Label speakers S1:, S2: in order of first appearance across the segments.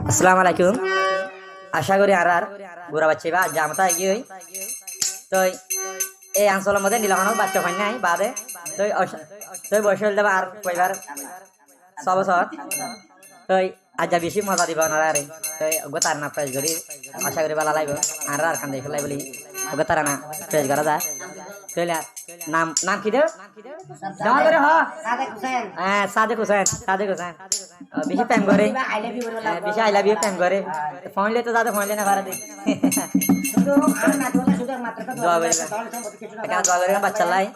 S1: আসসালামু আলাইকুম। আশা করি আর বুড়া বাচ্চা বা জামতা এগিয়ে তো এই অঞ্চলের মধ্যে নীলমানব বাচ্চা হয় নাই বাদে তো বয়স হলে আর কয়বার 6 বছর তো আজ বেশি মজা দিব না আরে তো ওগো তার না প্রেস করি আশা করি ভালো লাগবে আর কান দেখে লাই বলি ওগো তার না প্রেস করা যায় কইলা নাম নাম কি দেও জমা করে সাদেক হোসেন বেশি প্রেম করে বেশি আই লাভ ইউ প্রেম করে ফোন লে তো দাদা ফোন লে না ভাড়া দে দোয়া করে বাচ্চা লাই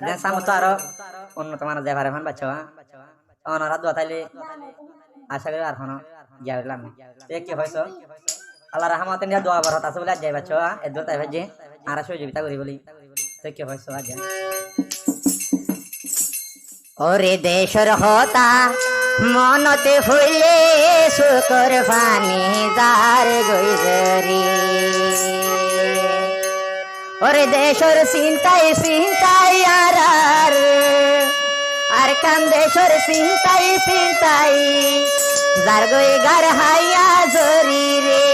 S1: দেন সামু তো আরো উন্নত মানের যায় ভারে বাচ্চা অনারা দোয়া তাইলে আশা করি আর কোনো গিয়া হইলাম কি হয়েছে আল্লাহ রহমতে নিয়ে দোয়া বরত আছে বলে যাই বাচ্চা এদো তাই ভাই যে আর সহযোগিতা করি বলি তো কি হয়েছে আজ
S2: ওরে দেশর হতা মনতে হইলে শুকর পানি যার গৈজরি ওরে দেশর চিন্তাই আর কান দেশর চিন্তাই যার গই গার হাইয়া জরি রে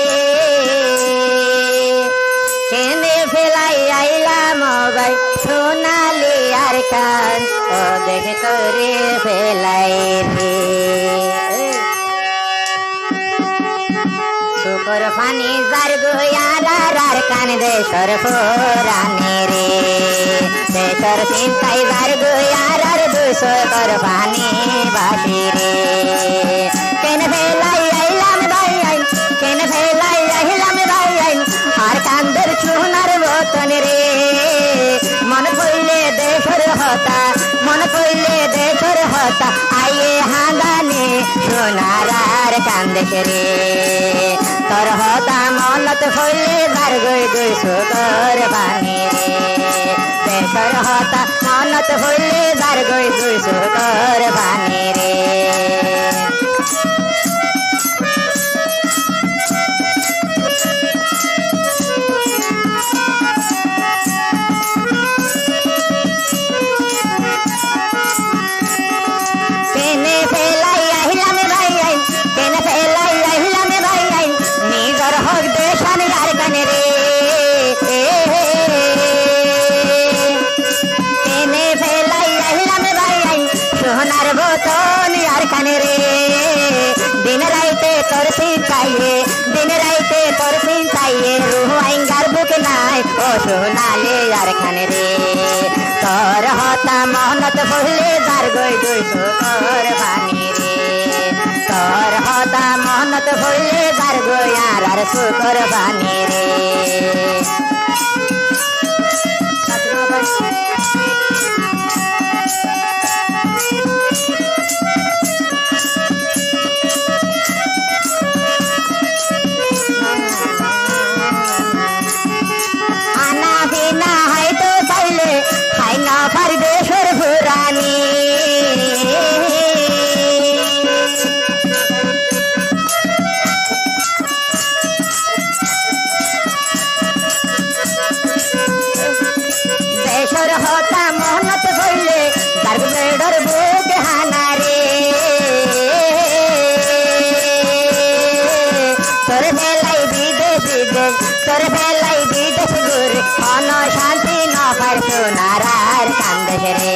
S2: কেনে ফেলাই আইলা মোবাইল সোনালি আর কান ও দেখে করে ফেলাই রে শুকর পানি যার গোয়ার আর কান দেশর পুরানে রে দেশর চিন্তাই যার গোয়ার আর দুশকর পানি বাসি রে কেনে ফেলাই আইলাম ভাই আইন কেনে ফেলাই আইলাম ভাই আইন আর কান্দের সোনার বতন রে মন কইলে দেশর হতা আইয়ে হাঙ্গানে সোনার আর কান্দেশ রে তোর হতা মনত হইলে যার গই দুই শুকর পানি রে দেশর হতা মনত হইলে যার গই দুই শুকর পানি রে সোনার বোতন আর কানে রে দিন রাইতে তোর চিন্তাইয়ে রুহ আইঙ্গার বুক নাই ও সোনালে আর কানে রে তোর হতা মহনত বললে যার গই দুই শুকর পানি রে তোর হতা মহনত বললে যার গই আর শুকর পানি রে দেশর পুরানি দেশর হতা মহনত হইলে তার বেডর বুক হানারে তোর বেলাই বিদেশ গুরে অন শান্তি নবার সোনার আর কান্দেশ রে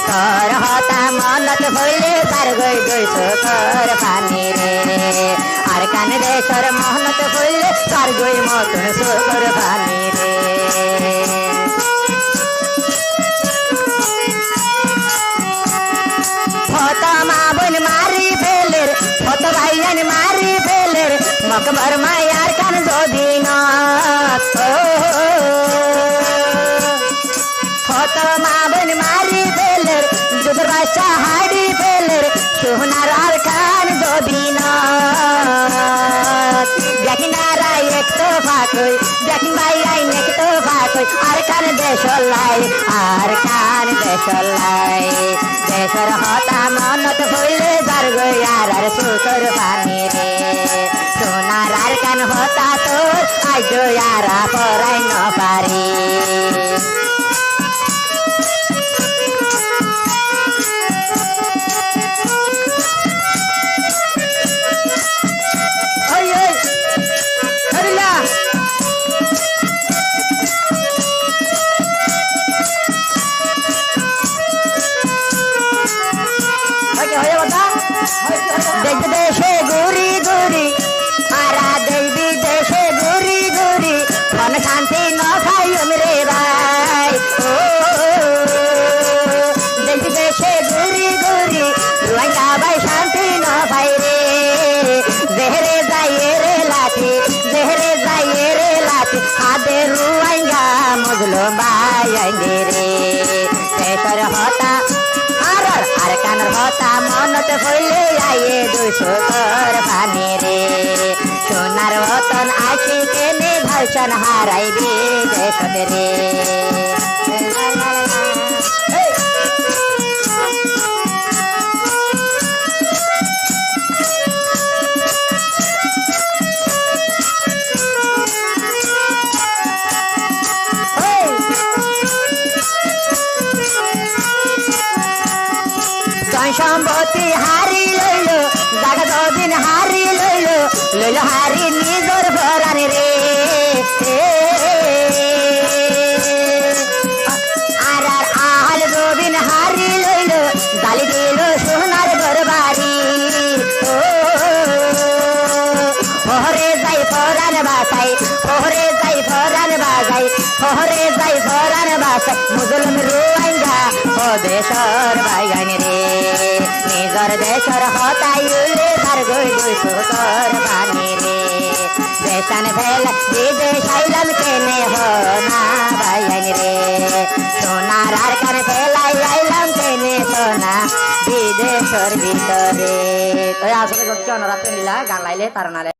S2: তোর হতা মনত হইলে তার গই দুই শুকর পানি রে আর কান দেশর মহনত হইলে তার গই মতন শুকর পানি রে হত মা বোন মারি ফেলের হত ভাইয়ান মারি ফেলের মকবর মায়ার কান যদিন হত মা বোন মারি ফেলের দুধ বাচ্চা হাড়ি ফেলের সোনার আর কান যদিন দেখি নারাই একটু ফাঁকই দেখি ভাই আইন একটু ফাঁকই আর কান দেশলাই দেশর হতা মনত হইলে যার গই আর শুকর পানি রে সোনার আর কান হতা তোর আজ আর পরাই ন পারি বাইনি রে দেশর হতা আর কানের হতা মনত হইলে আইয়ে 200 কোরবানি রে সোনার রতন আশি কেনে ঢালছন হারাইবি দেশতে রে সম্পত্তি হারি লইল জাগা দিন হারি লইল লইল হারি নিজর ভরানি রে আর আহাল গোবিন হারি লইল জালি দিল সোনার দরবারি ওহরে যাই ফরান বাসাই ওহরে যাই ফরান বাজাই ওহরে যাই ফরান বাসাই মুজলম রুয়াইঙ্গা ও দেশর বাইগানি রে নিজর দেশর হতাইলে তার গই 200 কোরবানি রে দেশান ভেল বিদেশ আইলাম কেনে হো না বাইগানি রে সোনার আর কানে ফেলাই আইলাম কেনে সোনা বিদেশর ভিতরে
S1: তো আসলে যত রাতে নিলা গান লাইলে তার নালে